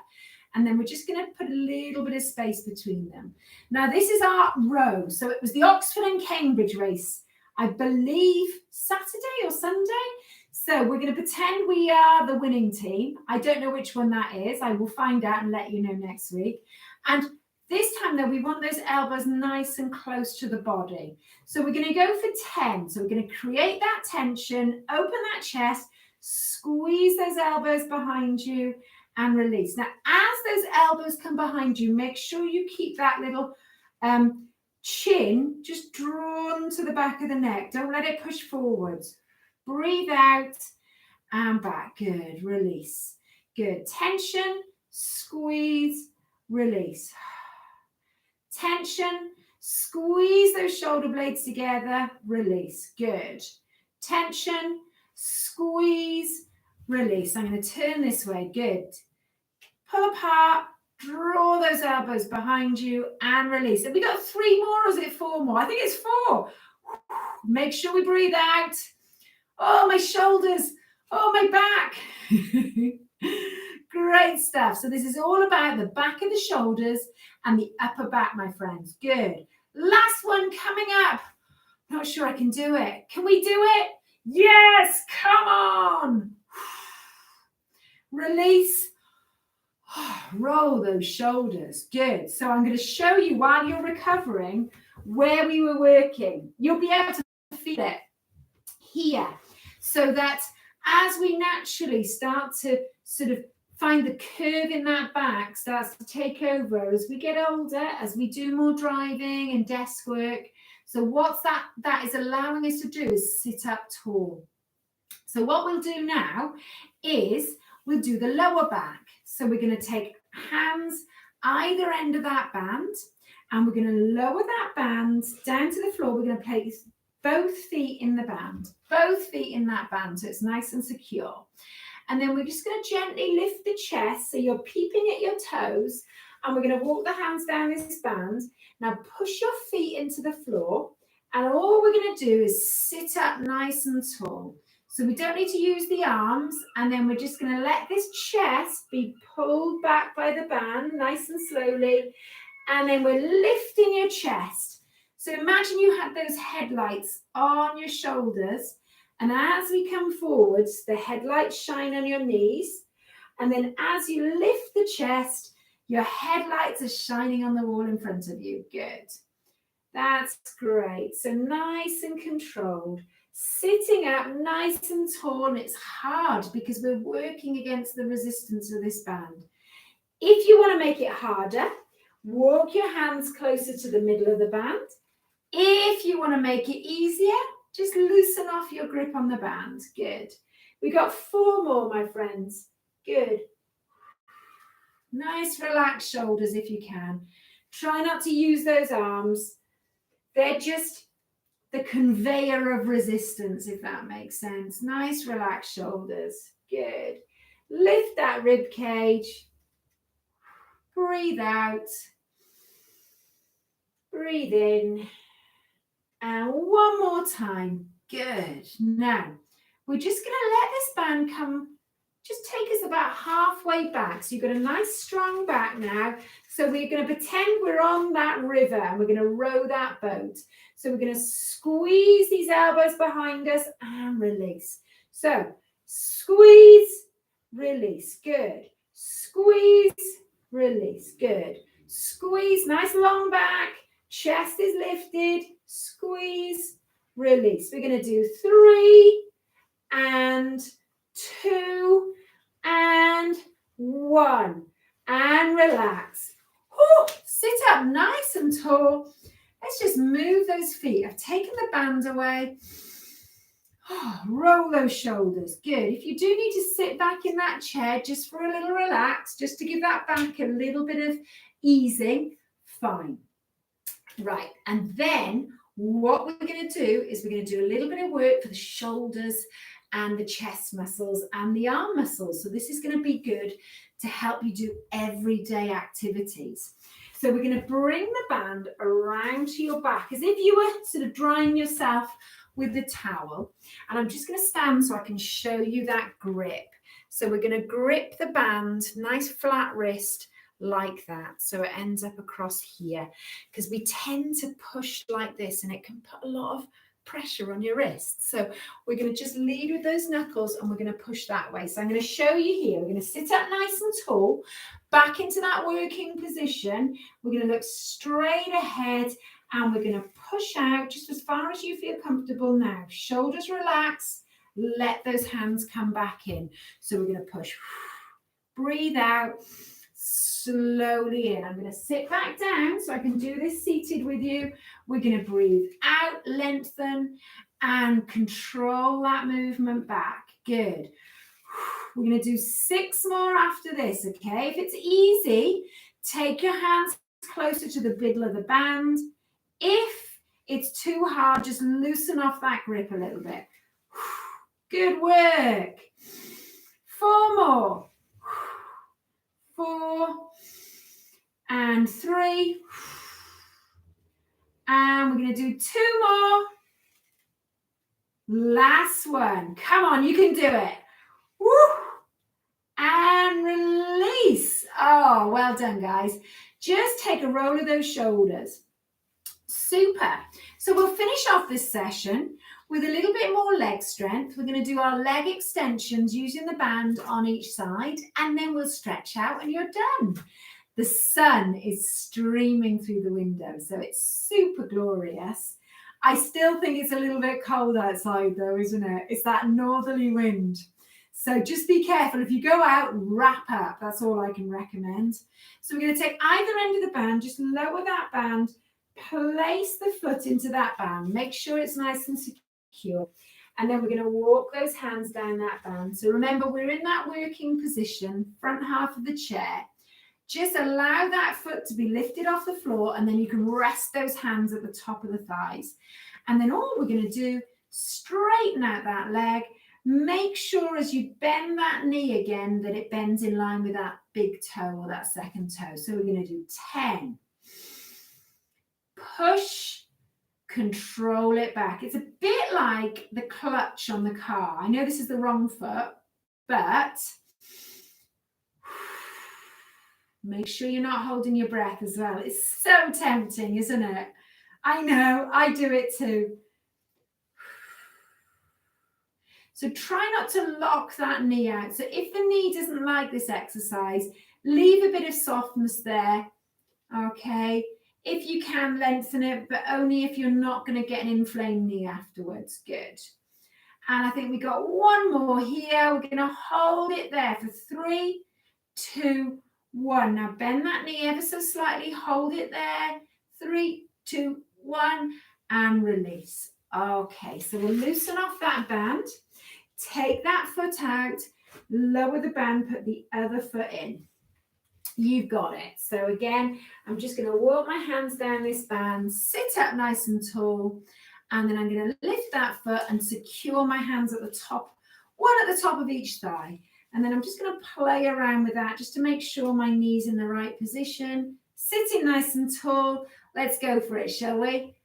and then we're just going to put a little bit of space between them. Now, this is our row. So it was the Oxford and Cambridge race, I believe, Saturday or Sunday. So we're going to pretend we are the winning team. I don't know which one that is. I will find out and let you know next week. And this time, though, we want those elbows nice and close to the body. So we're going to go for 10. So we're going to create that tension, open that chest, squeeze those elbows behind you, and release. Now, as those elbows come behind you, make sure you keep that little chin just drawn to the back of the neck. Don't let it push forwards. Breathe out and back. Good. Release. Good. Tension, squeeze, release. Tension, squeeze those shoulder blades together, release. Good. Tension, squeeze, release. I'm going to turn this way. Good. Pull apart, draw those elbows behind you and release. Have we got 3 more or is it 4 more? I think it's 4. Make sure we breathe out. Oh, my shoulders. Oh, my back. Great stuff. So this is all about the back of the shoulders and the upper back, my friends. Good. Last one coming up. Not sure I can do it. Can we do it? Yes, come on. Release. Roll those shoulders. Good. So I'm going to show you while you're recovering where we were working. You'll be able to feel it here, so that as we naturally start to sort of find the curve in that back starts to take over as we get older, as we do more driving and desk work. So what's that is allowing us to do is sit up tall. So what we'll do now is we'll do the lower back. So we're going to take hands either end of that band, and we're going to lower that band down to the floor. We're going to place both feet in the band, both feet in that band, so it's nice and secure. And then we're just going to gently lift the chest so you're peeping at your toes, and we're going to walk the hands down this band. Now push your feet into the floor, and all we're going to do is sit up nice and tall. So we don't need to use the arms, and then we're just going to let this chest be pulled back by the band nice and slowly, and then we're lifting your chest. So imagine you had those headlights on your shoulders, and as we come forwards, the headlights shine on your knees, and then as you lift the chest, your headlights are shining on the wall in front of you. Good. That's great. So nice and controlled. Sitting up nice and tall. It's hard because we're working against the resistance of this band. If you want to make it harder, walk your hands closer to the middle of the band. If you want to make it easier, just loosen off your grip on the band. Good. We got 4 more, my friends. Good. Nice relaxed shoulders if you can. Try not to use those arms. They're just the conveyor of resistance, if that makes sense. Nice, relaxed shoulders. Good. Lift that rib cage. Breathe out. Breathe in. And one more time. Good. Now, we're just going to let this band come, just take us about halfway back. So you've got a nice strong back now. So we're going to pretend we're on that river and we're going to row that boat. So we're going to squeeze these elbows behind us and release. So squeeze, release. Good. Squeeze, release. Good. Squeeze, nice long back. Chest is lifted. Squeeze, release. We're going to do 3 and 2 and 1 and relax. Sit up nice and tall. Let's just move those feet. I've taken the band away. Roll those shoulders. Good. If you do need to sit back in that chair just for a little relax, just to give that back a little bit of easing, fine. Right. And then what we're going to do is we're going to do a little bit of work for the shoulders and the chest muscles and the arm muscles. So this is going to be good to help you do everyday activities. So we're going to bring the band around to your back as if you were sort of drying yourself with the towel. And I'm just going to stand so I can show you that grip. So we're going to grip the band, nice flat wrist, like that. So it ends up across here, because we tend to push like this and it can put a lot of pressure on your wrists. So we're going to just lead with those knuckles and we're going to push that way. So I'm going to show you here. We're going to sit up nice and tall, back into that working position. We're going to look straight ahead and we're going to push out just as far as you feel comfortable now. Shoulders relax. Let those hands come back in. So we're going to push. Breathe out. Slowly in. I'm going to sit back down so I can do this seated with you. We're going to breathe out, lengthen, and control that movement back. Good. We're going to do 6 more after this, okay? If it's easy, take your hands closer to the middle of the band. If it's too hard, just loosen off that grip a little bit. Good work. 4 more. 4 and 3, and we're going to do 2 more. Last one. Come on, you can do it. Woo! And release. Oh, well done, guys. Just take a roll of those shoulders. Super. So we'll finish off this session with a little bit more leg strength. We're going to do our leg extensions using the band on each side, and then we'll stretch out and you're done. The sun is streaming through the window, so it's super glorious. I still think it's a little bit cold outside though, isn't it? It's that northerly wind. So just be careful. If you go out, wrap up. That's all I can recommend. So we're going to take either end of the band, just lower that band, place the foot into that band. Make sure it's nice and secure. And then we're going to walk those hands down that band. So remember, we're in that working position, front half of the chair. Just allow that foot to be lifted off the floor, and then you can rest those hands at the top of the thighs. And then all we're going to do, straighten out that leg. Make sure as you bend that knee again that it bends in line with that big toe or that second toe. So we're going to do 10. Push, control it back. It's a bit like the clutch on the car. I know this is the wrong foot, but make sure you're not holding your breath as well. It's so tempting, isn't it? I know, I do it too. So try not to lock that knee out. So if the knee doesn't like this exercise, leave a bit of softness there, okay? If you can, lengthen it, but only if you're not going to get an inflamed knee afterwards. Good. And I think we got one more here. We're going to hold it there for 3, 2, 1. Now bend that knee ever so slightly. Hold it there. 3, 2, 1, and release. Okay, so we'll loosen off that band. Take that foot out, lower the band, put the other foot in. You've got it. So again, I'm just going to walk my hands down this band, sit up nice and tall, And then I'm going to lift that foot and secure my hands at the top, one at the top of each thigh. And then I'm just going to play around with that just to make sure my knee's in the right position. Sitting nice and tall. Let's go for it, shall we?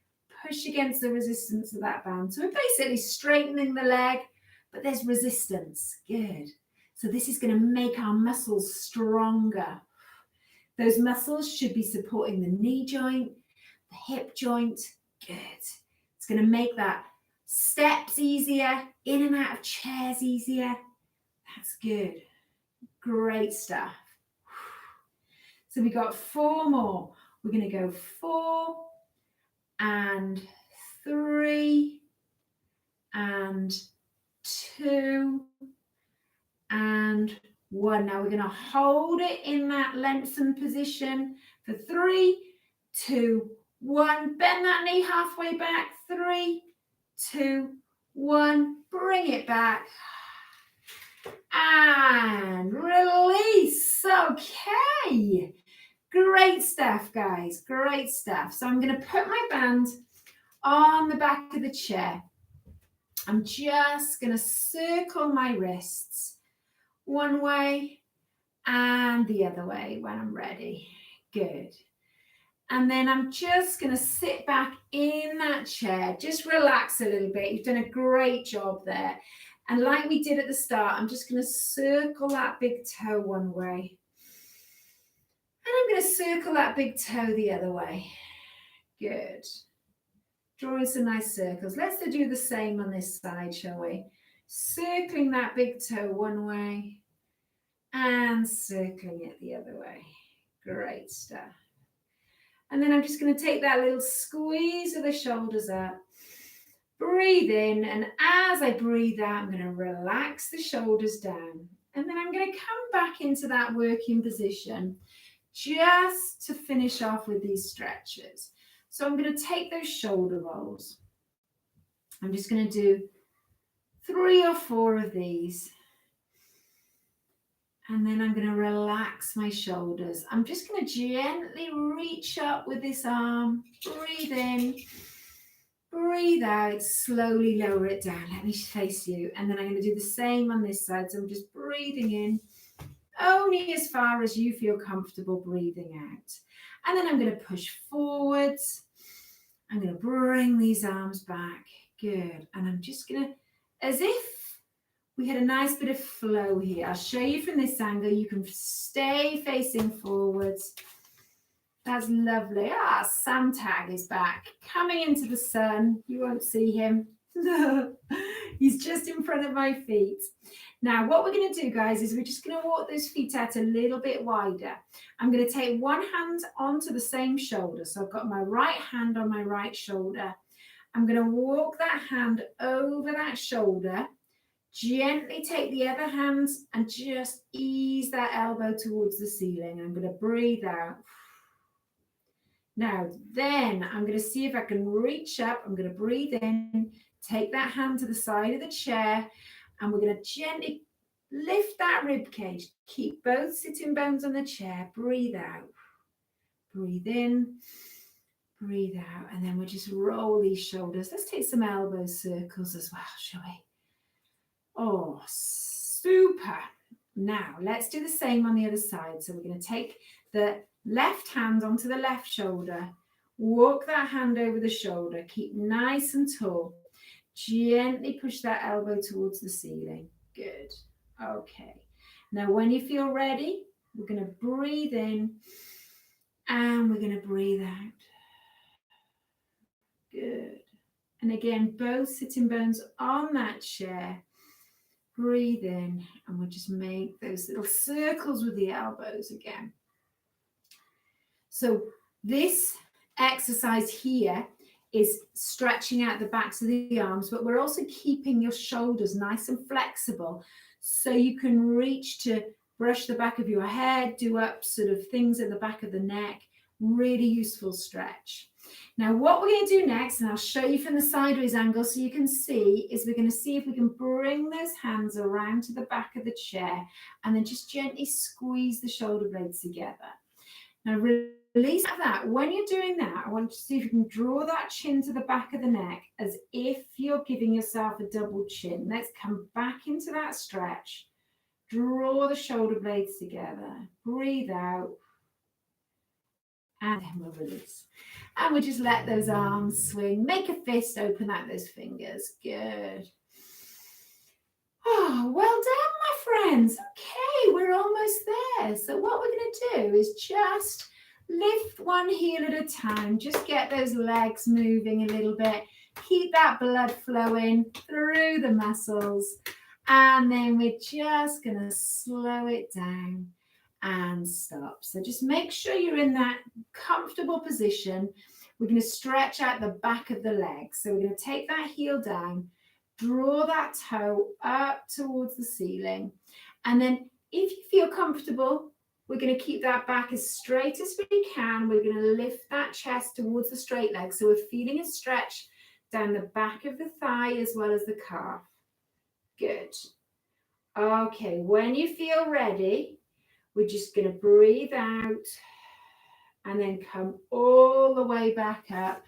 Push against the resistance of that band. So we're basically straightening the leg, but there's resistance. Good. So this is going to make our muscles stronger. Those muscles should be supporting the knee joint, the hip joint. Good. It's going to make that steps easier, in and out of chairs easier. That's good. Great stuff. So we got 4 more. We're going to go 4 and 3 and 2 and 1. Now we're going to hold it in that lengthened position for 3, 2, 1. Bend that knee halfway back. 3, 2, 1. Bring it back. And release. Okay. Great stuff, guys. Great stuff. So I'm going to put my band on the back of the chair. I'm just going to circle my wrists one way and the other way when I'm ready. Good. And then I'm just going to sit back in that chair. Just relax a little bit. You've done a great job there. And like we did at the start, I'm just going to circle that big toe one way. And I'm going to circle that big toe the other way. Good. Drawing some nice circles. Let's do the same on this side, shall we? Circling that big toe one way and circling it the other way. Great stuff. And then I'm just going to take that little squeeze of the shoulders up. Breathe in, and as I breathe out, I'm going to relax the shoulders down. And then I'm going to come back into that working position just to finish off with these stretches. So I'm going to take those shoulder rolls. I'm just going to do 3 or 4 of these. And then I'm going to relax my shoulders. I'm just going to gently reach up with this arm. Breathe in. Breathe out, slowly lower it down. Let me face you. And then I'm going to do the same on this side. So I'm just breathing in only as far as you feel comfortable breathing out. And then I'm going to push forwards. I'm going to bring these arms back. Good. And I'm just going to, as if we had a nice bit of flow here. I'll show you from this angle. You can stay facing forwards. That's lovely. Samtag is back, coming into the sun. You won't see him. He's just in front of my feet. Now, what we're going to do, guys, is we're just going to walk those feet out a little bit wider. I'm going to take one hand onto the same shoulder. So I've got my right hand on my right shoulder. I'm going to walk that hand over that shoulder. Gently take the other hand and just ease that elbow towards the ceiling. I'm going to breathe out. Now, then I'm going to see if I can reach up. I'm going to breathe in, take that hand to the side of the chair, and we're going to gently lift that rib cage. Keep both sitting bones on the chair. Breathe out. Breathe in, breathe out, and then we'll just roll these shoulders. Let's take some elbow circles as well, shall we? Oh, super. Now, let's do the same on the other side. So we're going to take the left hand onto the left shoulder, walk that hand over the shoulder, keep nice and tall, gently push that elbow towards the ceiling. Good. Okay. Now, when you feel ready, we're going to breathe in and we're going to breathe out. Good. And again, both sitting bones on that chair. Breathe in and we'll just make those little circles with the elbows again. So this exercise here is stretching out the backs of the arms, but we're also keeping your shoulders nice and flexible so you can reach to brush the back of your head, do up sort of things at the back of the neck. Really useful stretch. Now what we're going to do next, and I'll show you from the sideways angle so you can see, is we're going to see if we can bring those hands around to the back of the chair and then just gently squeeze the shoulder blades together. Now Release that. When you're doing that, I want you to see if you can draw that chin to the back of the neck as if you're giving yourself a double chin. Let's come back into that stretch. Draw the shoulder blades together. Breathe out. And then we'll release. And we'll just let those arms swing. Make a fist, open out those fingers. Good. Oh, well done, my friends. Okay, we're almost there. So what we're going to do is just lift one heel at a time. Just get those legs moving a little bit. Keep that blood flowing through the muscles. And then we're just going to slow it down and stop. So just make sure you're in that comfortable position. We're going to stretch out the back of the leg. So we're going to take that heel down, draw that toe up towards the ceiling. And then if you feel comfortable, we're going to keep that back as straight as we can. We're going to lift that chest towards the straight leg. So we're feeling a stretch down the back of the thigh as well as the calf. Good. Okay, when you feel ready, we're just going to breathe out and then come all the way back up.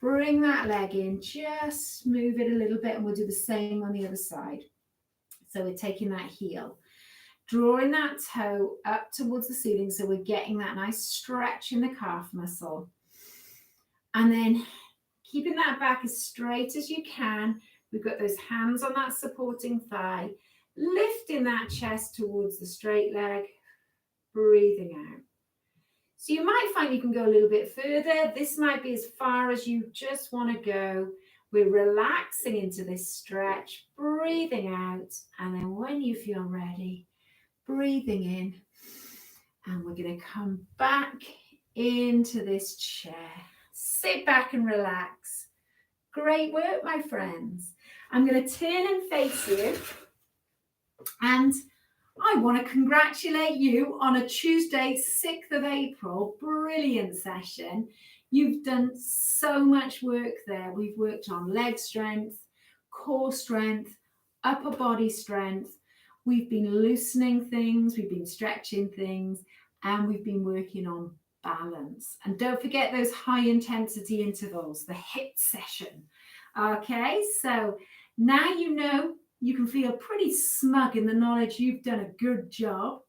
Bring that leg in, just move it a little bit, and we'll do the same on the other side. So we're taking that heel, drawing that toe up towards the ceiling, so we're getting that nice stretch in the calf muscle. And then keeping that back as straight as you can. We've got those hands on that supporting thigh, lifting that chest towards the straight leg, breathing out. So you might find you can go a little bit further. This might be as far as you just want to go. We're relaxing into this stretch, breathing out. And then when you feel ready, breathing in. And we're going to come back into this chair. Sit back and relax. Great work, my friends. I'm going to turn and face you. And I want to congratulate you on a Tuesday, 6th of April, brilliant session. You've done so much work there. We've worked on leg strength, core strength, upper body strength. We've been loosening things, we've been stretching things, and we've been working on balance. And don't forget those high intensity intervals, the HIIT session. Okay, so now you know. You can feel pretty smug in the knowledge you've done a good job.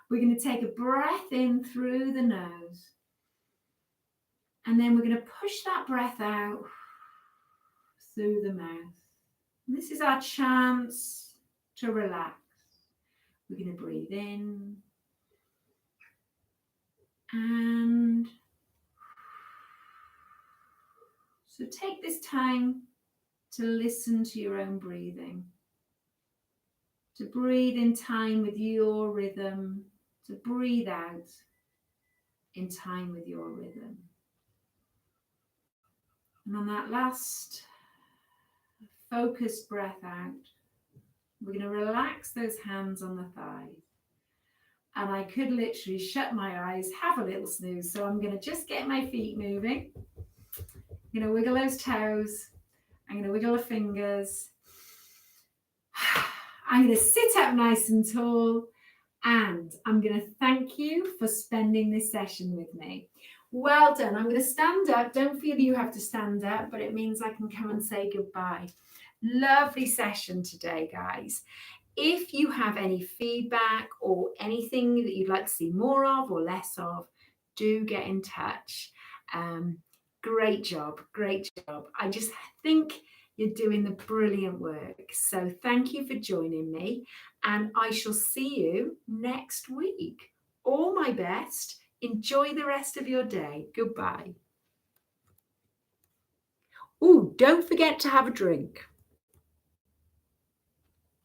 We're going to take a breath in through the nose. And then we're going to push that breath out through the mouth. And this is our chance to relax. We're going to breathe in. And so take this time to listen to your own breathing. To breathe in time with your rhythm, to breathe out in time with your rhythm. And on that last focused breath out, we're going to relax those hands on the thighs. And I could literally shut my eyes, have a little snooze. So I'm going to just get my feet moving. I'm going to wiggle those toes. I'm going to wiggle the fingers. I'm going to sit up nice and tall, and I'm going to thank you for spending this session with me. Well done. I'm going to stand up. Don't feel you have to stand up, but it means I can come and say goodbye. Lovely session today, guys. If you have any feedback or anything that you'd like to see more of or less of, do get in touch. Great job. Great job. I just think you're doing the brilliant work. So thank you for joining me, and I shall see you next week. All my best. Enjoy the rest of your day. Goodbye. Oh, don't forget to have a drink.